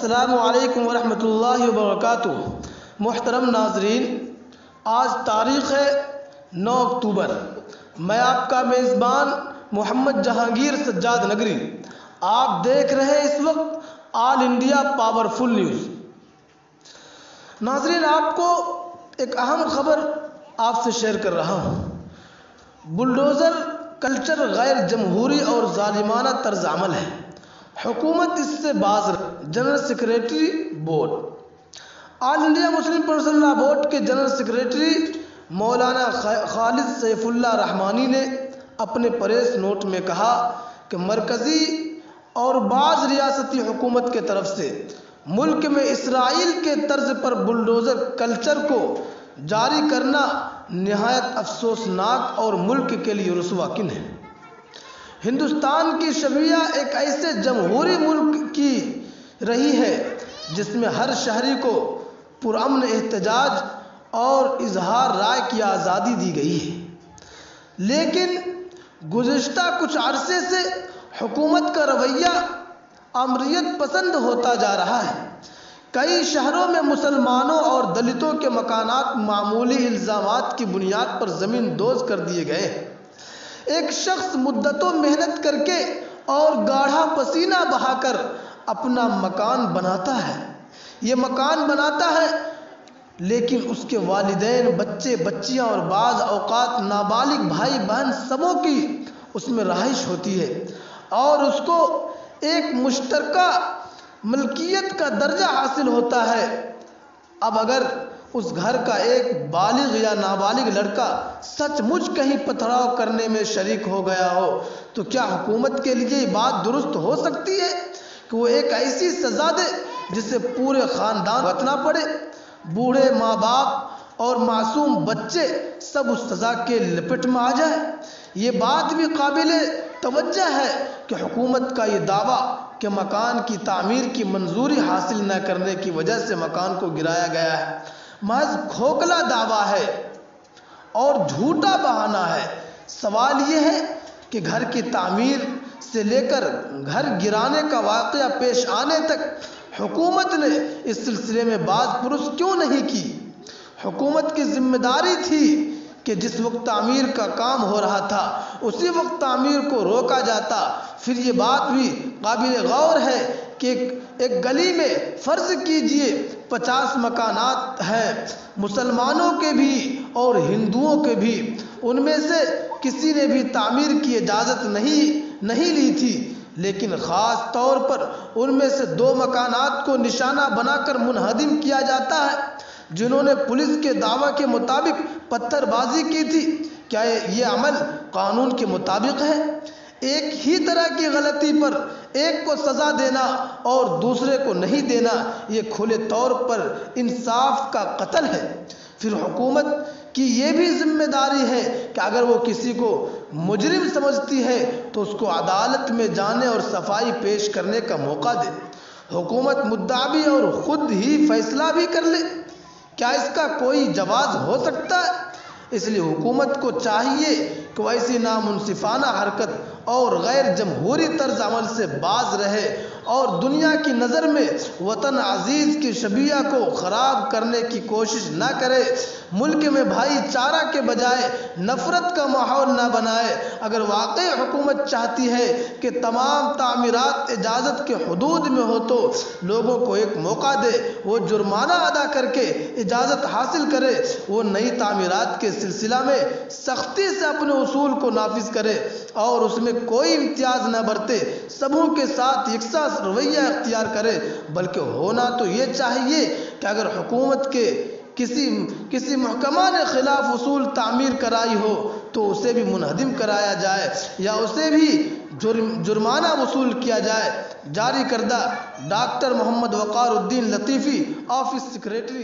السلام علیکم ورحمۃ اللہ وبرکاتہ۔ محترم ناظرین، آج تاریخ ہے 9 اکتوبر۔ میں آپ کا میزبان محمد جہانگیر سجاد نگری۔ آپ دیکھ رہے ہیں اس وقت آل انڈیا پاورفل نیوز۔ ناظرین، آپ کو ایک اہم خبر آپ سے شیئر کر رہا ہوں۔ بلڈوزر کلچر غیر جمہوری اور ظالمانہ طرز عمل ہے، حکومت اس سے باز رہے۔ General secretary board. All India Muslim personal law board کے جنرل سیکریٹری مولانا خالد سیف اللہ رحمانی نے اپنے پریس نوٹ میں کہا کہ مرکزی اور بعض ریاستی حکومت کے طرف سے ملک میں اسرائیل کے طرز پر بلڈوزر کلچر کو جاری کرنا نہایت افسوسناک اور ملک کے لیے رسوا کن ہے۔ ہندوستان کی شبیہ ایک ایسے جمہوری ملک کی رہی ہے جس میں ہر شہری کو پرامن احتجاج اور اظہار رائے کی آزادی دی گئی ہے، لیکن گزشتہ کچھ عرصے سے حکومت کا رویہ آمریت پسند ہوتا جا رہا ہے۔ کئی شہروں میں مسلمانوں اور دلتوں کے مکانات معمولی الزامات کی بنیاد پر زمین دوز کر دیے گئے ہیں۔ ایک شخص مدتوں محنت کر کے اور گاڑھا پسینہ بہا کر اپنا مکان بناتا ہے۔ یہ مکان بناتا ہے، لیکن اس کے والدین، بچے بچیاں اور بعض اوقات نابالغ بھائی بہن سبوں کی اس میں رہائش ہوتی ہے، اور اس کو ایک مشترکہ ملکیت کا درجہ حاصل ہوتا ہے۔ اب اگر اس گھر کا ایک بالغ یا نابالغ لڑکا سچ مچ کہیں پتھراؤ کرنے میں شریک ہو گیا ہو تو کیا حکومت کے لیے یہ بات درست ہو سکتی ہے کہ وہ ایک ایسی سزا دے جسے پورے خاندان کو بھگتنا پڑے؟ بوڑھے ماں باپ اور معصوم بچے سب اس سزا کے لپٹ میں آ جائیں۔ یہ بات بھی قابل توجہ ہے کہ حکومت کا یہ دعویٰ کہ مکان کی تعمیر کی منظوری حاصل نہ کرنے کی وجہ سے مکان کو گرایا گیا ہے، محض کھوکھلا دعویٰ ہے اور جھوٹا بہانہ ہے۔ سوال یہ ہے کہ گھر کی تعمیر سے لے کر گھر گرانے کا واقعہ پیش آنے تک حکومت نے اس سلسلے میں باز پرس کیوں نہیں کی؟ حکومت کی ذمہ داری تھی کہ جس وقت تعمیر کا کام ہو رہا تھا اسی وقت تعمیر کو روکا جاتا۔ پھر یہ بات بھی قابل غور ہے کہ ایک گلی میں فرض کیجئے 50 مکانات ہیں، مسلمانوں کے بھی اور ہندوؤں کے بھی، ان میں سے کسی نے بھی تعمیر کی اجازت نہیں لی تھی، لیکن خاص طور پر ان میں سے 2 مکانات کو نشانہ بنا کر منہدم کیا جاتا ہے جنہوں نے پولیس کے دعویٰ کے مطابق پتھر بازی کی تھی۔ کیا یہ عمل قانون کے مطابق ہے؟ ایک ہی طرح کی غلطی پر ایک کو سزا دینا اور دوسرے کو نہیں دینا، یہ کھلے طور پر انصاف کا قتل ہے۔ پھر حکومت کی یہ بھی ذمہ داری ہے کہ اگر وہ کسی کو مجرم سمجھتی ہے تو اس کو عدالت میں جانے اور صفائی پیش کرنے کا موقع دے۔ حکومت مدعا بھی اور خود ہی فیصلہ بھی کر لے، کیا اس کا کوئی جواز ہو سکتا ہے؟ اس لیے حکومت کو چاہیے کہ وہ ایسی نامنصفانہ حرکت اور غیر جمہوری طرز عمل سے باز رہے اور دنیا کی نظر میں وطن عزیز کی شبیہ کو خراب کرنے کی کوشش نہ کرے۔ ملک میں بھائی چارہ کے بجائے نفرت کا ماحول نہ بنائے۔ اگر واقعی حکومت چاہتی ہے کہ تمام تعمیرات اجازت کے حدود میں ہو تو لوگوں کو ایک موقع دے، وہ جرمانہ ادا کر کے اجازت حاصل کرے، وہ نئی تعمیرات کے سلسلہ میں سختی سے اپنے اصول کو نافذ کرے اور اس میں کوئی امتیاز نہ برتے، سبوں کے ساتھ یکساں رویہ اختیار کرے۔ بلکہ ہونا تو یہ چاہیے کہ اگر حکومت کے کسی محکمہ نے خلاف اصول تعمیر کرائی ہو تو اسے بھی منہدم کرایا جائے یا اسے بھی جرمانہ وصول کیا جائے۔ جاری کردہ ڈاکٹر محمد وقار الدین لطیفی، آفس سیکریٹری۔